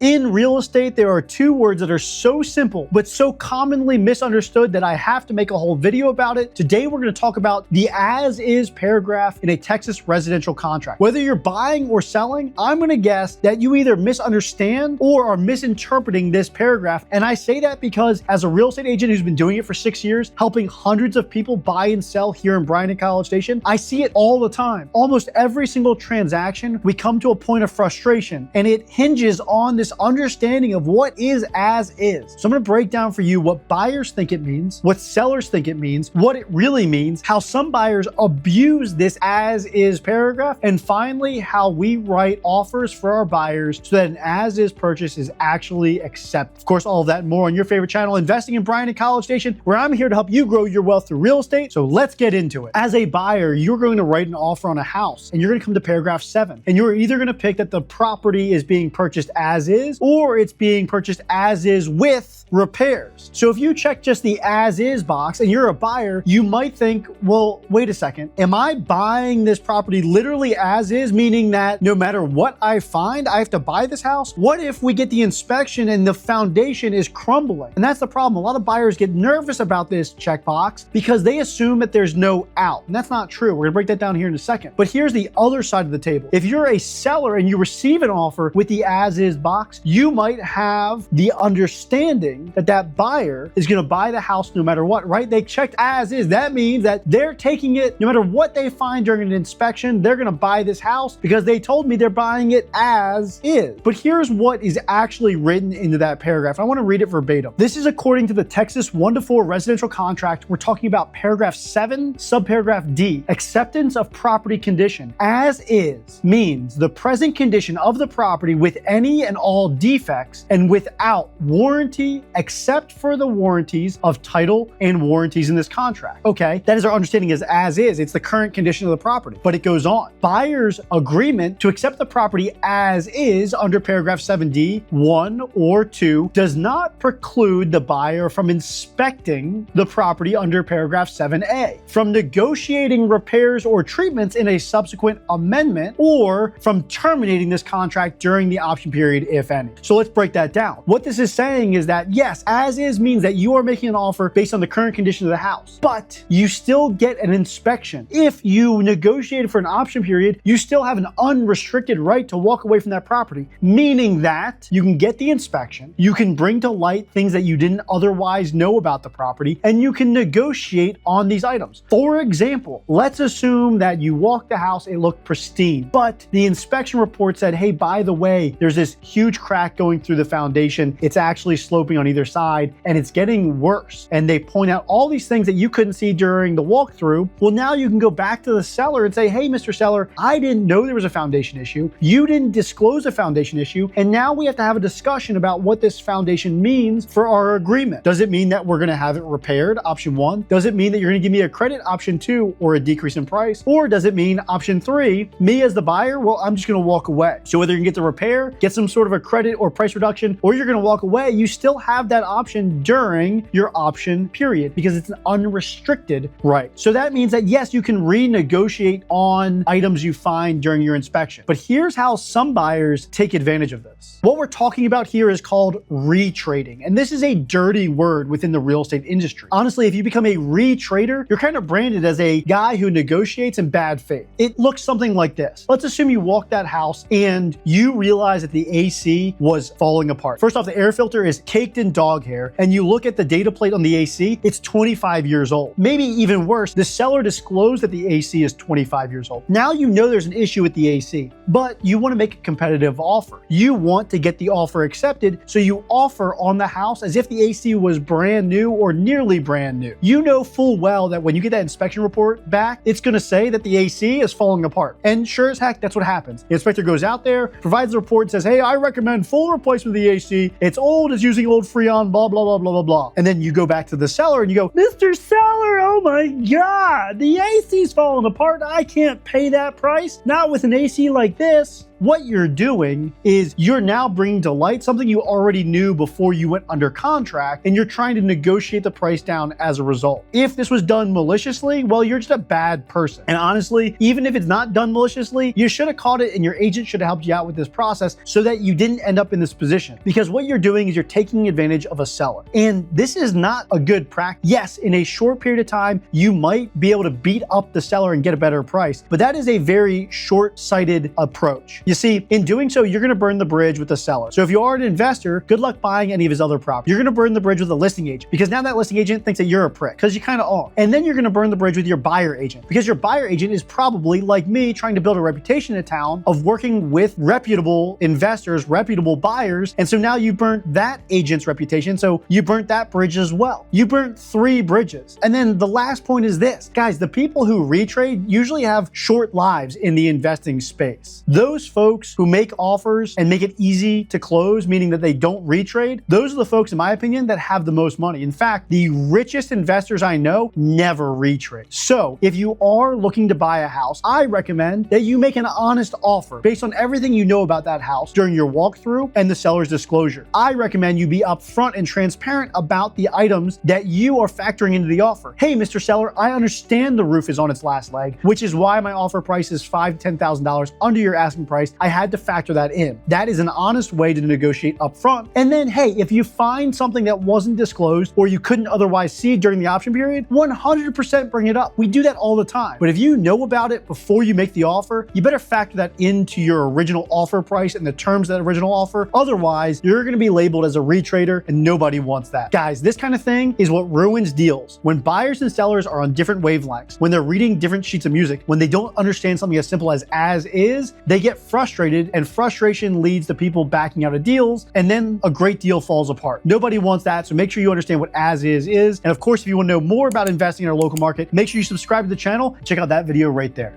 In real estate, there are two words that are so simple, but so commonly misunderstood that I have to make a whole video about it. Today, we're going to talk about the as-is paragraph in a Texas residential contract. Whether you're buying or selling, I'm going to guess that you either misunderstand or are misinterpreting this paragraph. And I say that because as a real estate agent who's been doing it for 6 years, helping hundreds of people buy and sell here in Bryan-College Station, I see it all the time. Almost every single transaction, we come to a point of frustration, and it hinges on this understanding of what is as is. So I'm going to break down for you what buyers think it means, what sellers think it means, what it really means, how some buyers abuse this as is paragraph, and finally, how we write offers for our buyers so that an as is purchase is actually accepted. Of course, all of that and more on your favorite channel, Investing in Bryan-College Station, where I'm here to help you grow your wealth through real estate. So let's get into it. As a buyer, you're going to write an offer on a house, and you're going to come to paragraph 7, and you're either going to pick that the property is being purchased as is, or it's being purchased as is with repairs. So if you check just the as is box and you're a buyer, you might think, well, wait a second, am I buying this property literally as is, meaning that no matter what I find, I have to buy this house? What if we get the inspection and the foundation is crumbling? And that's the problem. A lot of buyers get nervous about this checkbox because they assume that there's no out. And that's not true. We're gonna break that down here in a second. But here's the other side of the table. If you're a seller and you receive an offer with the as is box, you might have the understanding that that buyer is going to buy the house no matter what, right? They checked as is. That means that they're taking it no matter what they find during an inspection. They're going to buy this house because they told me they're buying it as is. But here's what is actually written into that paragraph. I want to read it verbatim. This is according to the Texas 1-to-4 residential contract. We're talking about paragraph 7, subparagraph D, acceptance of property condition. As is means the present condition of the property with any and all defects and without warranty except for the warranties of title and warranties in this contract. Okay, that is our understanding as is. It's the current condition of the property. But it goes on. Buyer's agreement to accept the property as is under paragraph 7D, 1 or 2, does not preclude the buyer from inspecting the property under paragraph 7A, from negotiating repairs or treatments in a subsequent amendment, or from terminating this contract during the option period if any. So let's break that down. What this is saying is that yes, as is means that you are making an offer based on the current condition of the house, but you still get an inspection. If you negotiated for an option period, you still have an unrestricted right to walk away from that property, meaning that you can get the inspection, you can bring to light things that you didn't otherwise know about the property, and you can negotiate on these items. For example, let's assume that you walked the house, it looked pristine, but the inspection report said, hey, by the way, there's this huge crack going through the foundation. It's actually sloping on either side and it's getting worse. And they point out all these things that you couldn't see during the walkthrough. Well, now you can go back to the seller and say, hey, Mr. Seller, I didn't know there was a foundation issue. You didn't disclose a foundation issue. And now we have to have a discussion about what this foundation means for our agreement. Does it mean that we're going to have it repaired? Option 1. Does it mean that you're going to give me a credit? Option 2, or a decrease in price? Or does it mean option 3, me as the buyer, well, I'm just going to walk away. So whether you can get the repair, get some sort of a credit or price reduction, or you're going to walk away, you still have that option during your option period because it's an unrestricted right. So that means that yes, you can renegotiate on items you find during your inspection. But here's how some buyers take advantage of this. What we're talking about here is called retrading. And this is a dirty word within the real estate industry. Honestly, if you become a retrader, you're kind of branded as a guy who negotiates in bad faith. It looks something like this. Let's assume you walk that house and you realize that the AC was falling apart. First off, the air filter is caked in dog hair, and you look at the data plate on the AC, it's 25 years old. Maybe even worse, the seller disclosed that the AC is 25 years old. Now you know there's an issue with the AC, but you want to make a competitive offer. You want to get the offer accepted, so you offer on the house as if the AC was brand new or nearly brand new. You know full well that when you get that inspection report back, it's going to say that the AC is falling apart. And sure as heck, that's what happens. The inspector goes out there, provides the report, and says, hey, I recommend full replacement of the AC. It's old, it's using old Freon, blah, blah, blah, blah, blah, blah. And then you go back to the seller and you go, Mr. Seller, oh my God, the AC's falling apart. I can't pay that price. Not with an AC like this. what you're doing is you're now bringing to light something you already knew before you went under contract, and you're trying to negotiate the price down as a result. If this was done maliciously, well, you're just a bad person. And honestly, even if it's not done maliciously, you should have caught it and your agent should have helped you out with this process so that you didn't end up in this position. Because what you're doing is you're taking advantage of a seller. And this is not a good practice. Yes, in a short period of time, you might be able to beat up the seller and get a better price, but that is a very short-sighted approach. You see, in doing so, you're gonna burn the bridge with the seller. So if you are an investor, good luck buying any of his other properties. You're gonna burn the bridge with a listing agent because now that listing agent thinks that you're a prick, because you kind of are. And then you're gonna burn the bridge with your buyer agent because your buyer agent is probably, like me, trying to build a reputation in town of working with reputable investors, reputable buyers. And so now you burnt that agent's reputation, so you burnt that bridge as well. You burnt 3 bridges. And then the last point is this. Guys, the people who retrade usually have short lives in the investing space. Those folks who make offers and make it easy to close, meaning that they don't retrade, those are the folks, in my opinion, that have the most money. In fact, the richest investors I know never retrade. So if you are looking to buy a house, I recommend that you make an honest offer based on everything you know about that house during your walkthrough and the seller's disclosure. I recommend you be upfront and transparent about the items that you are factoring into the offer. Hey, Mr. Seller, I understand the roof is on its last leg, which is why my offer price is $5,000 to $10,000 under your asking price. I had to factor that in. That is an honest way to negotiate upfront. And then, hey, if you find something that wasn't disclosed or you couldn't otherwise see during the option period, 100% bring it up. We do that all the time. But if you know about it before you make the offer, you better factor that into your original offer price and the terms of that original offer. Otherwise, you're going to be labeled as a retrader and nobody wants that. Guys, this kind of thing is what ruins deals. When buyers and sellers are on different wavelengths, when they're reading different sheets of music, when they don't understand something as simple as is, they get frustrated, and frustration leads to people backing out of deals, and then a great deal falls apart. Nobody wants that, so make sure you understand what as is. And of course, if you want to know more about investing in our local market, make sure you subscribe to the channel and check out that video right there.